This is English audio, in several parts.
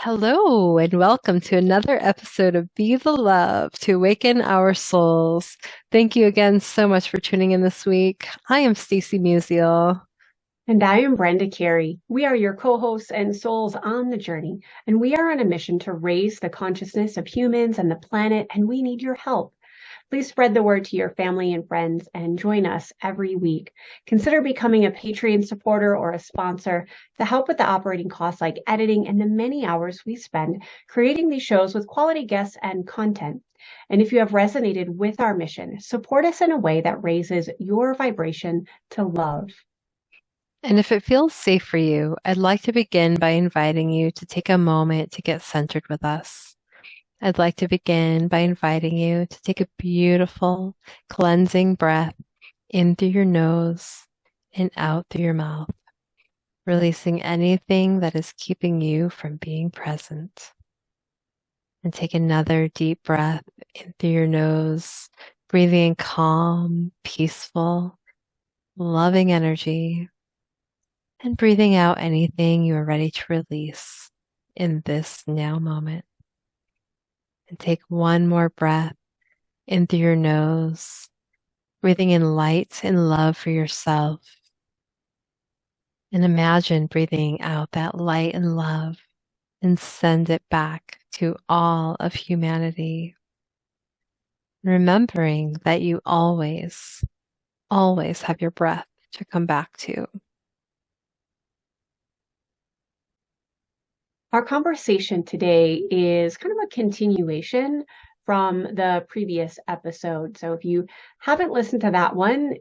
Hello, and welcome to another episode of Be the Love to Awaken Our Souls. Thank you again so much for tuning in this week. I am Stacy Musial. And I am Brenda Carey. We are your co hosts and souls on the journey, and we are on a mission to raise the consciousness of humans and the planet, and we need your help. Please spread the word to your family and friends and join us every week. Consider becoming a Patreon supporter or a sponsor to help with the operating costs like editing and the many hours we spend creating these shows with quality guests and content. And if you have resonated with our mission, support us in a way that raises your vibration to love. And if it feels safe for you, I'd like to begin by inviting you to take a moment to get centered with us. I'd like to begin by inviting you to take a beautiful, cleansing breath in through your nose and out through your mouth, releasing anything that is keeping you from being present. And take another deep breath in through your nose, breathing in calm, peaceful, loving energy, and breathing out anything you are ready to release in this now moment. And take one more breath in through your nose, breathing in light and love for yourself. And imagine breathing out that light and love and send it back to all of humanity. Remembering that you always have your breath to come back to. Our conversation today is kind of a continuation from the previous episode. So if you haven't listened to that one,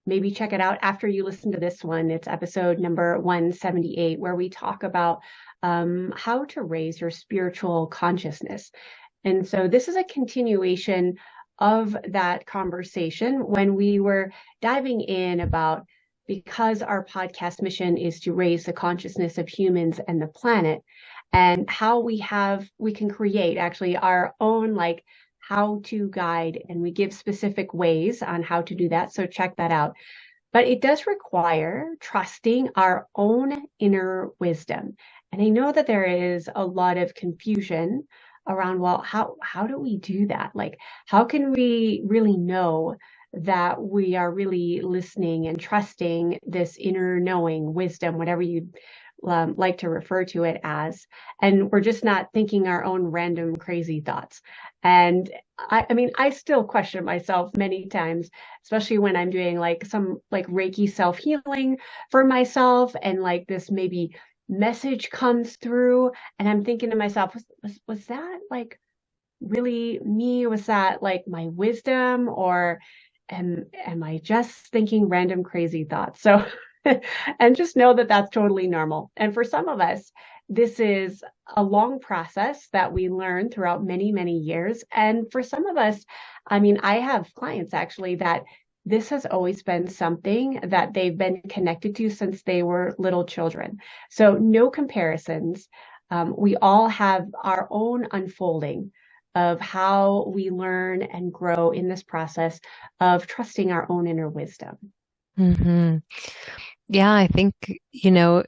maybe check it out after you listen to this one. It's episode number 178, where we talk about how to raise your spiritual consciousness. And so this is a continuation of that conversation when we were diving in about, because our podcast mission is to raise the consciousness of humans and the planet, and how we can create actually our own how-to guide, and we give specific ways on how to do that. So check that out. But it does require trusting our own inner wisdom. And I know that there is a lot of confusion around, well, how do we do that? Like, how can we really know that we are really listening and trusting this inner knowing, wisdom, whatever you'd like to refer to it as, and we're just not thinking our own random crazy thoughts. And I mean, I still question myself many times, especially when I'm doing some Reiki self-healing for myself, and this maybe message comes through, and I'm thinking to myself, was that really me? Was that my wisdom, or am I just thinking random crazy thoughts? So, and just know that that's totally normal. And for some of us, this is a long process that we learn throughout many, many years. And for some of us, I mean, I have clients actually that this has always been something that they've been connected to since they were little children. So no comparisons. We all have our own unfolding of how we learn and grow in this process of trusting our own inner wisdom. Mm-hmm. Yeah, I think,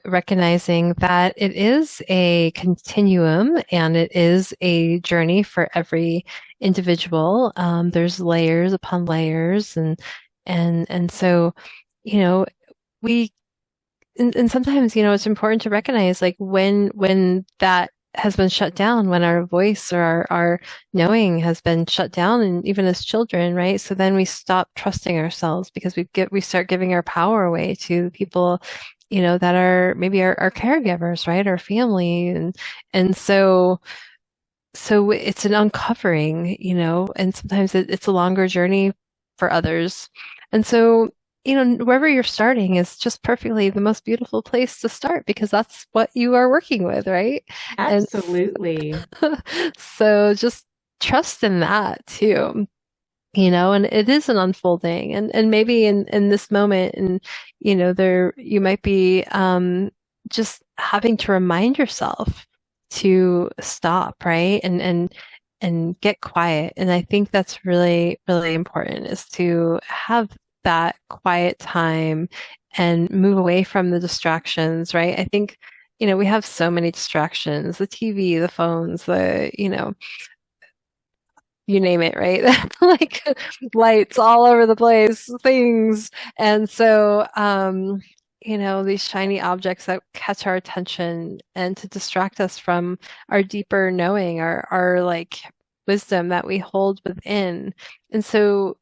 recognizing that it is a continuum and it is a journey for every individual. There's layers upon layers, and so, you know, we and sometimes, it's important to recognize when that has been shut down, when our voice or our knowing has been shut down, and even as children, right? So then we stop trusting ourselves because we start giving our power away to people, that are maybe our caregivers, right? Our family. And so it's an uncovering, and sometimes it's a longer journey for others. And so, wherever you're starting is just perfectly the most beautiful place to start because that's what you are working with, right? And Absolutely. so just trust in that too, and it is an unfolding and maybe in this moment and, there you might be just having to remind yourself to stop, right? And get quiet. And I think that's really, really important is to have that quiet time and move away from the distractions, right? I think, we have so many distractions, the TV, the phones, you name it, right? Like lights all over the place, things. And so, these shiny objects that catch our attention and to distract us from our deeper knowing, our like wisdom that we hold within. And so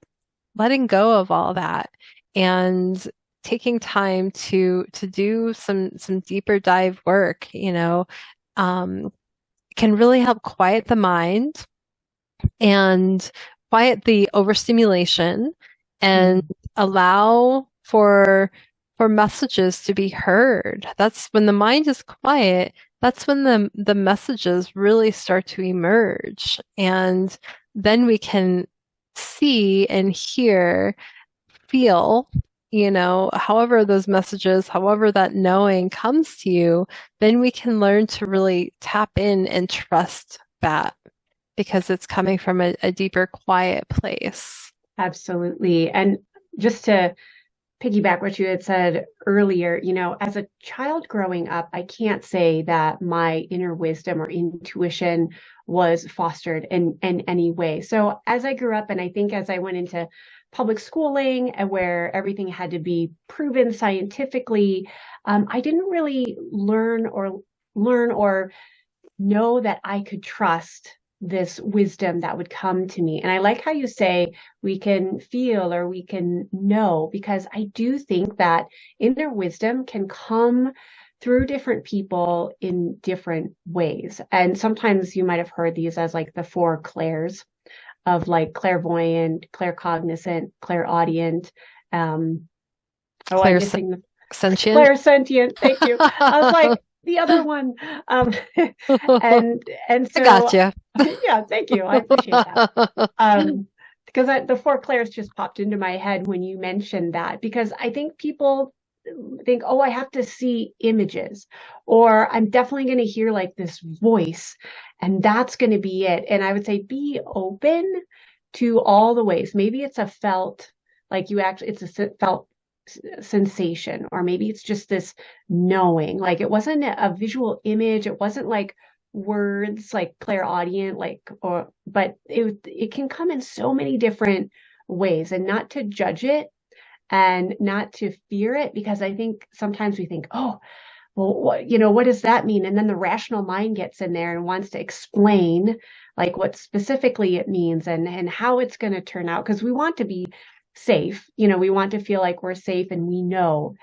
letting go of all that and taking time to do some deeper dive work, um, can really help quiet the mind and quiet the overstimulation and Mm. allow for messages to be heard. That's when the mind is quiet, that's when the messages really start to emerge. And then we can see and hear, feel, however those messages, however that knowing comes to you, then we can learn to really tap in and trust that because it's coming from a deeper, quiet place. Absolutely. And just to piggyback what you had said earlier, as a child growing up, I can't say that my inner wisdom or intuition was fostered in any way. So as I grew up, and I think as I went into public schooling and where everything had to be proven scientifically, I didn't really learn or know that I could trust this wisdom that would come to me. And I like how you say we can feel or we can know, because I do think that inner wisdom can come through different people in different ways. And sometimes you might have heard these as like the four clairs of like clairvoyant, claircognizant, clairaudient. I'm Claire missing the sentient. clairsentient. Thank you. I was like, the other one. Um, and I so gotcha. yeah, thank you. I appreciate that. Because the four clairs just popped into my head when you mentioned that, because I think people think, oh, I have to see images, or I'm definitely going to hear like this voice, and that's going to be it. And I would say be open to all the ways. Maybe it's a felt, like you actually, it's a felt sensation, or maybe it's just this knowing. Like it wasn't a visual image, it wasn't like words like clairaudient, like, or but it can come in so many different ways, and not to judge it and not to fear it, because I think sometimes we think, oh, well, what does that mean? And then the rational mind gets in there and wants to explain like what specifically it means and how it's going to turn out, because we want to be safe. We want to feel like we're safe and we know.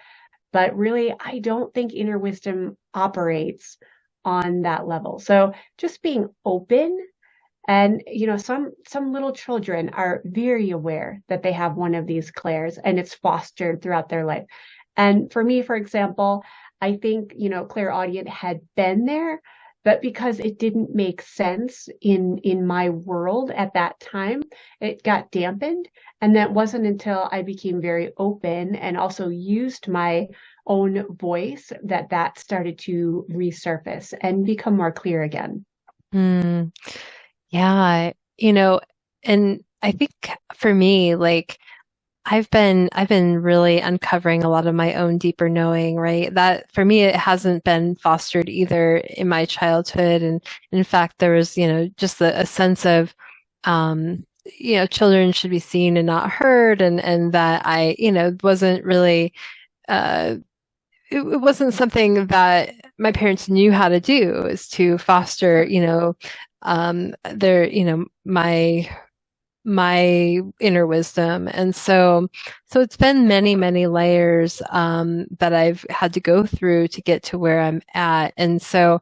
But really, I don't think inner wisdom operates on that level. So just being open. And some little children are very aware that they have one of these clairs, and it's fostered throughout their life. And for me, for example, I think clairaudient had been there, but because it didn't make sense in my world at that time, it got dampened. And that wasn't until I became very open and also used my own voice that started to resurface and become more clear again. Mm, yeah, and I think for me, like I've been really uncovering a lot of my own deeper knowing, right? That for me, it hasn't been fostered either in my childhood. And in fact, there was, just a sense of, children should be seen and not heard, and that I, wasn't really, uh, it wasn't something that my parents knew how to do, is to foster, my inner wisdom. And so it's been many, many layers that I've had to go through to get to where I'm at. And so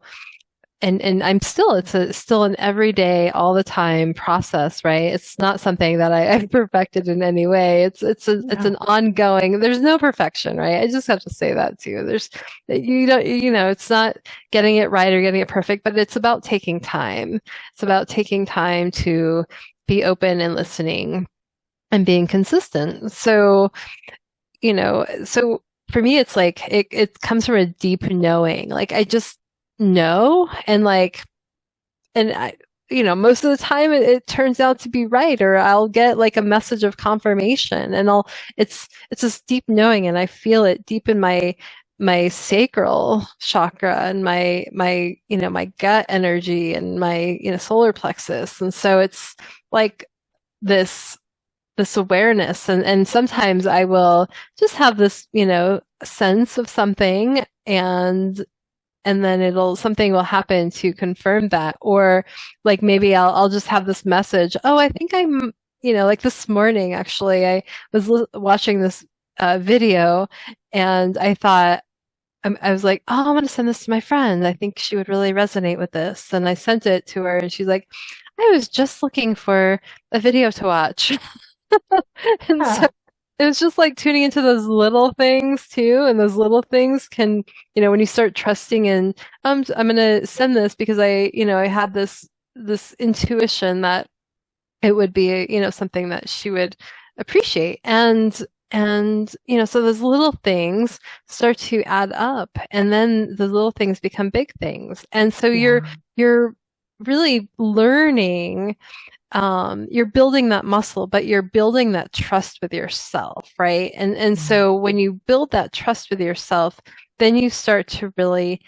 and I'm still, still an everyday, all the time process, right? It's not something that I've perfected in any way. It's Yeah. an ongoing, there's no perfection, right? I just have to say that too. You don't, it's not getting it right or getting it perfect, but it's about taking time. It's about taking time to be open and listening and being consistent. So for me, it's like it comes from a deep knowing. Like I just know, and most of the time it turns out to be right, or I'll get like a message of confirmation, and it's this deep knowing, and I feel it deep in my sacral chakra and my gut energy and my, solar plexus. And so it's like this awareness, and sometimes I will just have this, sense of something, and then something will happen to confirm that. Or like maybe I'll just have this message. Oh, I think I'm, like this morning, actually, I was watching this video, and I thought, I was like, oh, I'm going to send this to my friend. I think she would really resonate with this. And I sent it to her, and she's like, I was just looking for a video to watch. And so Yeah. it was just like tuning into those little things too. And those little things can, when you start trusting in, I'm gonna send this because I had this intuition that it would be, something that she would appreciate. And so those little things start to add up, and then the little things become big things. And so Yeah. you're really learning, you're building that muscle, but you're building that trust with yourself, right? And Yeah. so when you build that trust with yourself, then you start to really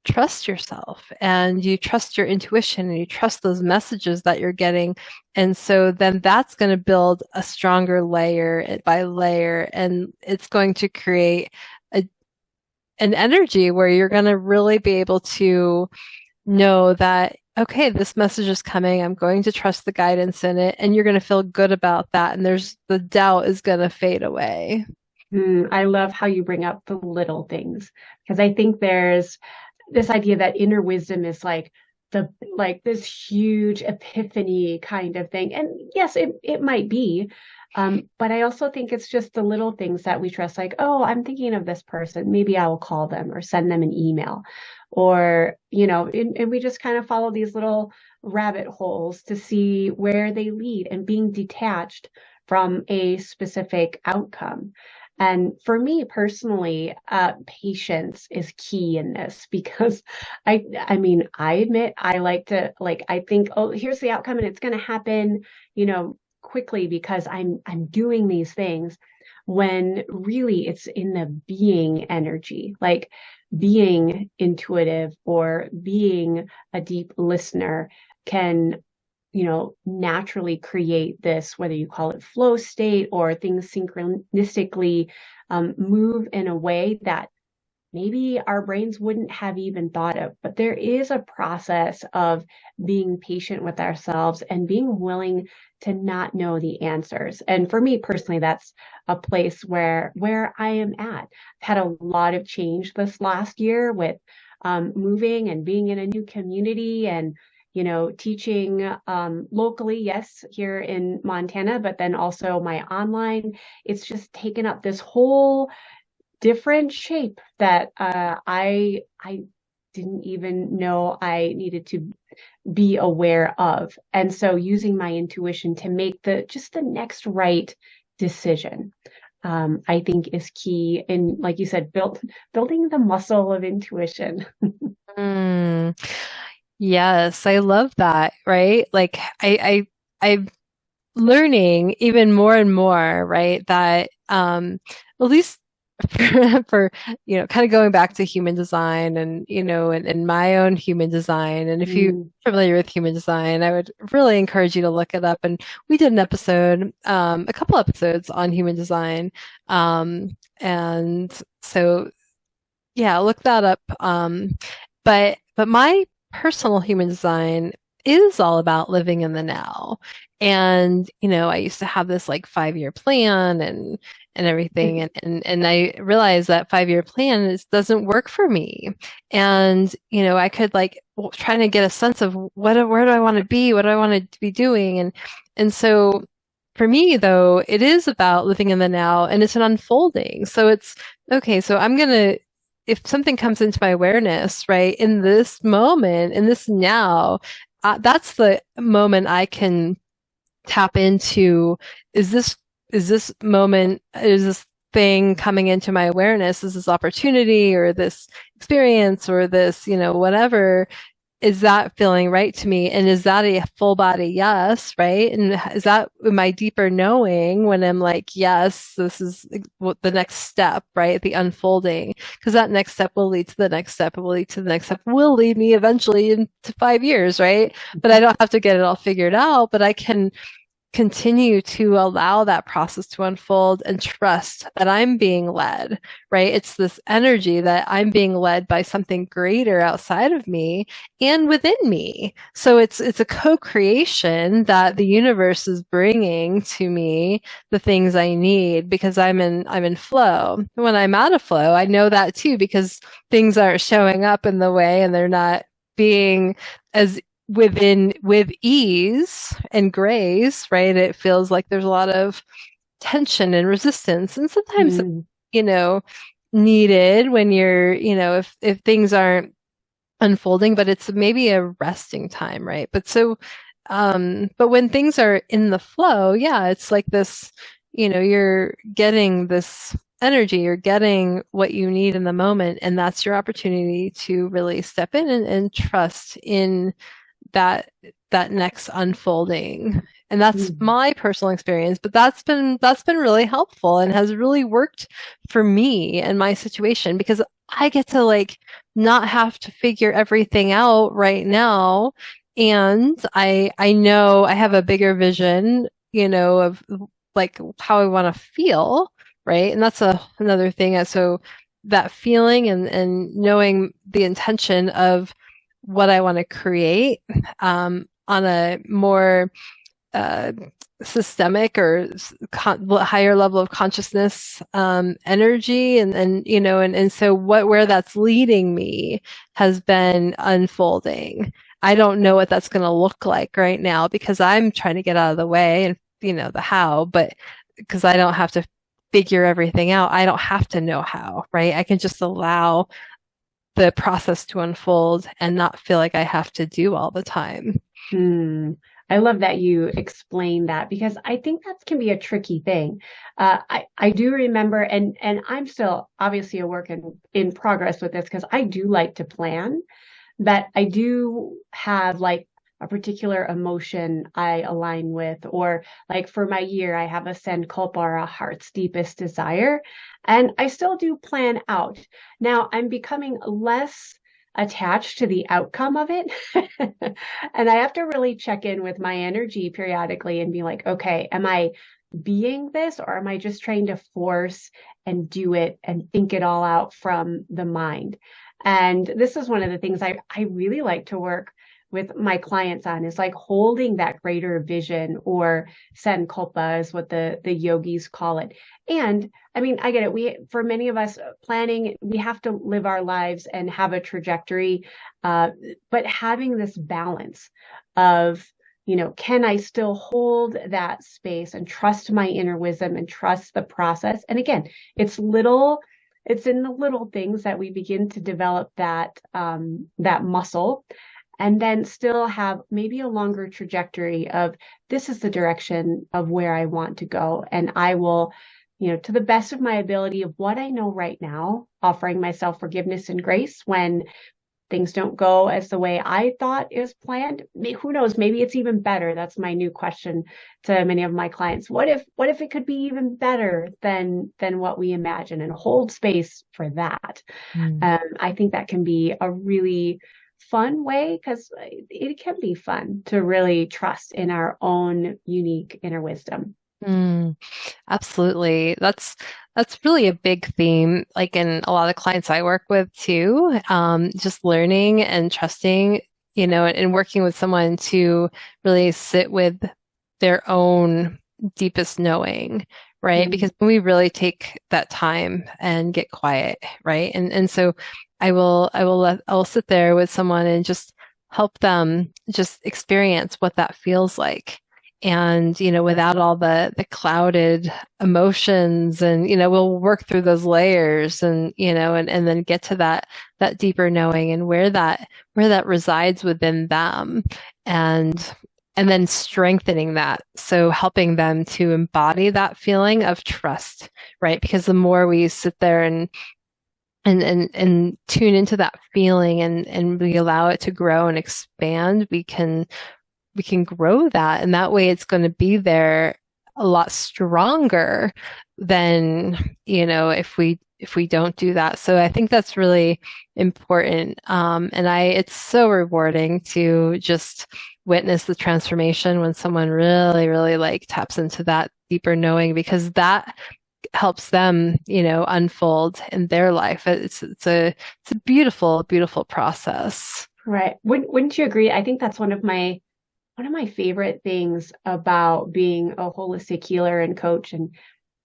trust yourself, and you trust your intuition, and you trust those messages that you're getting. And so then that's going to build a stronger layer by layer, and it's going to create a, an energy where you're going to really be able to know that, okay, this message is coming. I'm going to trust the guidance in it, and you're going to feel good about that. And the doubt is going to fade away. I love how you bring up the little things, because I think there's this idea that inner wisdom is like this huge epiphany kind of thing. And yes, it might be. But I also think it's just the little things that we trust, like, oh, I'm thinking of this person. Maybe I will call them or send them an email. Or, and we just kind of follow these little rabbit holes to see where they lead, and being detached from a specific outcome. And for me personally, patience is key in this, because I mean, I admit I like to, like, I think, oh, here's the outcome and it's going to happen, quickly, because I'm doing these things, when really it's in the being energy, like being intuitive or being a deep listener can, naturally create this, whether you call it flow state or things synchronistically move in a way that maybe our brains wouldn't have even thought of. But there is a process of being patient with ourselves and being willing to not know the answers. And for me personally, that's a place where I am at. I've had a lot of change this last year with moving and being in a new community, and teaching locally, yes, here in Montana, but then also my online. It's just taken up this whole different shape that I didn't even know I needed to be aware of. And so using my intuition to make the next right decision, I think is key. And like you said, building the muscle of intuition. Mm, yes, I love that, right? Like I'm learning even more and more, right? That at least for kind of going back to human design, and and my own human design. And if you're Mm, familiar with human design, I would really encourage you to look it up. And we did an episode, a couple episodes on human design. And so yeah, look that up. But my personal human design is all about living in the now. And, I used to have this like 5-year plan and everything. And I realized that 5-year plan doesn't work for me. And, I could like trying to get a sense of where do I want to be? What do I want to be doing? And so for me, though, it is about living in the now, and it's an unfolding. So it's okay. So if something comes into my awareness, right, in this moment, in this now, that's the moment I can tap into. Is this moment, is this thing coming into my awareness? Is this opportunity or this experience or this, whatever? is that feeling right to me? And is that a full body yes, right? And is that my deeper knowing when I'm like, yes, this is what the next step, right? The unfolding, because that next step will lead to the next step, it will lead to the next step, will lead me eventually into 5 years, right? But I don't have to get it all figured out, but I can continue to allow that process to unfold and trust that I'm being led, right? It's this energy that I'm being led by something greater outside of me and within me. So it's a co-creation that the universe is bringing to me the things I need because I'm in flow. When I'm out of flow, I know that too because things aren't showing up in the way and they're not being as with ease and grace, right? It feels like there's a lot of tension and resistance. And sometimes, Mm. you know, needed when you're, if things aren't unfolding, but it's maybe a resting time, right? But when things are in the flow, yeah, it's like this, you're getting this energy, you're getting what you need in the moment, and that's your opportunity to really step in and trust in that that next unfolding. And that's Mm. my personal experience, but that's been really helpful and has really worked for me and my situation because I get to like not have to figure everything out right now. And I know I have a bigger vision, of like how I want to feel, right? And that's another thing. So that feeling and knowing the intention of what I want to create on a more uh, systemic or higher level of consciousness energy and so where that's leading me has been unfolding. I don't know what that's going to look like right now because I'm trying to get out of the way and the how, but because I don't have to figure everything out, I don't have to know how, right? I can just allow the process to unfold and not feel like I have to do all the time. Mm. I love that you explained that because I think that can be a tricky thing. I do remember, and I'm still obviously a work in progress with this because I do like to plan, but I do have like a particular emotion I align with, or like for my year, I have a send culpa or a heart's deepest desire, and I still do plan out. Now I'm becoming less attached to the outcome of it. And I have to really check in with my energy periodically and be like, okay, am I being this or am I just trying to force and do it and think it all out from the mind? And this is one of the things I really like to work with my clients on is like holding that greater vision or sankalpa is what the yogis call it. And I mean, I get it. For many of us planning, we have to live our lives and have a trajectory. But having this balance of, can I still hold that space and trust my inner wisdom and trust the process? And again, it's in the little things that we begin to develop that muscle and then still have maybe a longer trajectory of this is the direction of where I want to go. And I will, to the best of my ability of what I know right now, offering myself forgiveness and grace when things don't go as the way I thought is planned. Who knows? Maybe it's even better. That's my new question to many of my clients. What if it could be even better than what we imagine and hold space for that? Mm. I think that can be a really fun way because it can be fun to really trust in our own unique inner wisdom. Mm, absolutely. That's really a big theme, like in a lot of clients I work with too. Just learning and trusting, and working with someone to really sit with their own deepest knowing, right? Mm. Because when we really take that time and get quiet, right? And so I will sit there with someone and just help them just experience what that feels like. And, without all the clouded emotions and, we'll work through those layers and, and then get to that deeper knowing and where that resides within them. And and then strengthening that. So helping them to embody that feeling of trust, right? Because the more we sit there and and tune into that feeling and we allow it to grow and expand, we can grow that. And that way it's going to be there a lot stronger than, if we don't do that. So I think that's really important. It's so rewarding to just witness the transformation when someone really, really like taps into that deeper knowing, because that helps them, unfold in their life. It's a beautiful, beautiful process. Right. Wouldn't you agree? I think that's one of my favorite things about being a holistic healer and coach, and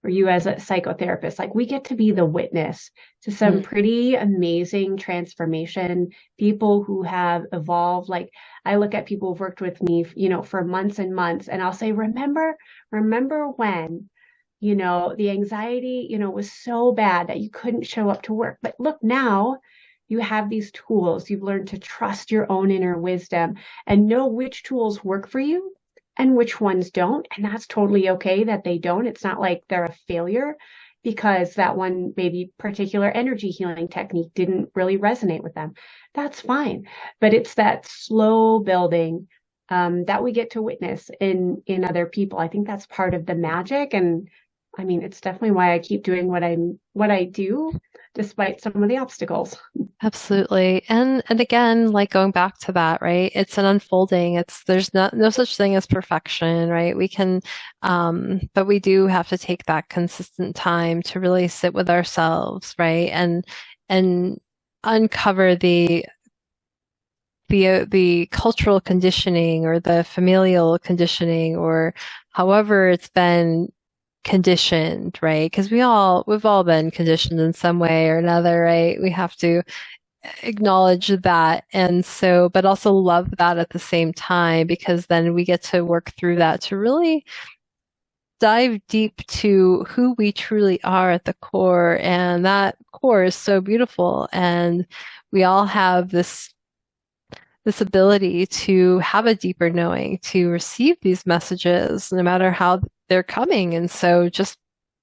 for you as a psychotherapist, like we get to be the witness to some Mm. pretty amazing transformation, people who have evolved. Like I look at people who've worked with me, for months and months, and I'll say, remember when, the anxiety, was so bad that you couldn't show up to work. But look now, you have these tools. You've learned to trust your own inner wisdom and know which tools work for you and which ones don't. And that's totally okay that they don't. It's not like they're a failure because that one maybe particular energy healing technique didn't really resonate with them. That's fine. But it's that slow building that we get to witness in other people. I think that's part of the magic. And I mean, it's definitely why I keep doing what I do, despite some of the obstacles. Absolutely. And again, like going back to that, right? It's an unfolding. There's no such thing as perfection, right? But we do have to take that consistent time to really sit with ourselves, right? And uncover the cultural conditioning or the familial conditioning or however it's been conditioned, right? Because we've all been conditioned in some way or another, right? We have to acknowledge that. And so, but also love that at the same time, because then we get to work through that to really dive deep to who we truly are at the core. And that core is so beautiful. And we all have this ability to have a deeper knowing, to receive these messages, no matter how they're coming. And so just,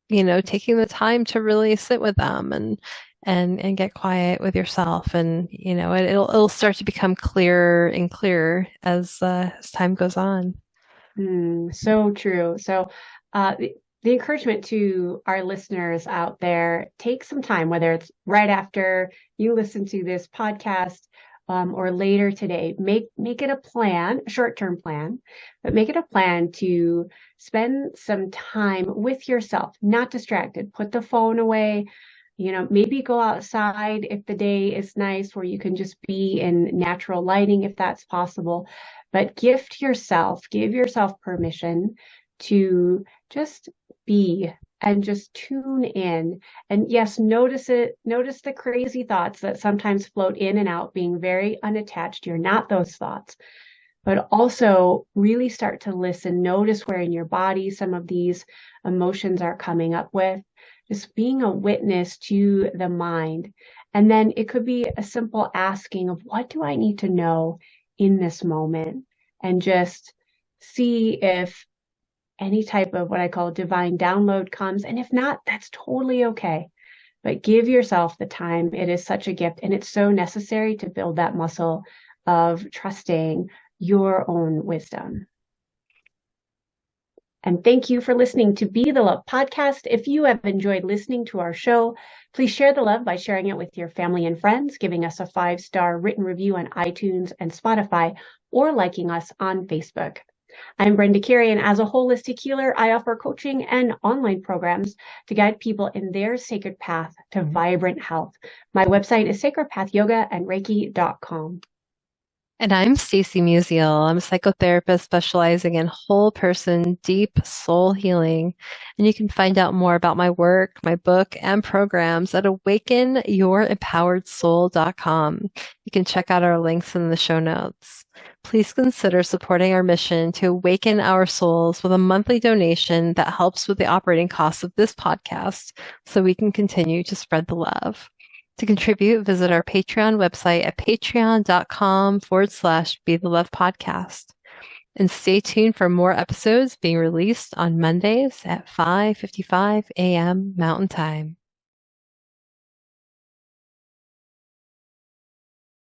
taking the time to really sit with them and get quiet with yourself. And, it'll start to become clearer and clearer as time goes on. So true. So, the encouragement to our listeners out there, take some time, whether it's right after you listen to this podcast, or later today, make it a plan, a short-term plan, but make it a plan to spend some time with yourself, not distracted. Put the phone away, maybe go outside if the day is nice where you can just be in natural lighting if that's possible. But give yourself permission to just be and just tune in. And yes, notice the crazy thoughts that sometimes float in and out, being very unattached. You're not those thoughts, but also really start to listen. Notice where in your body some of these emotions are coming up with. Just being a witness to the mind. And then it could be a simple asking of, what do I need to know in this moment? And just see if any type of what I call divine download comes. And if not, that's totally okay. But give yourself the time. It is such a gift, and it's so necessary to build that muscle of trusting your own wisdom. And thank you for listening to Be the Love podcast. If you have enjoyed listening to our show, please share the love by sharing it with your family and friends, giving us a 5-star written review on iTunes and Spotify, or liking us on Facebook. I'm Brenda, Carey, and as a holistic healer, I offer coaching and online programs to guide people in their sacred path to vibrant health. My website is sacredpathyogaandreiki.com. And I'm Stacy Musial. I'm a psychotherapist specializing in whole person, deep soul healing. And you can find out more about my work, my book, and programs at awakenyourempoweredsoul.com. You can check out our links in the show notes. Please consider supporting our mission to awaken our souls with a monthly donation that helps with the operating costs of this podcast so we can continue to spread the love. To contribute, visit our Patreon website at patreon.com/Be the Love Podcast. And stay tuned for more episodes being released on Mondays at 5:55 a.m. Mountain Time.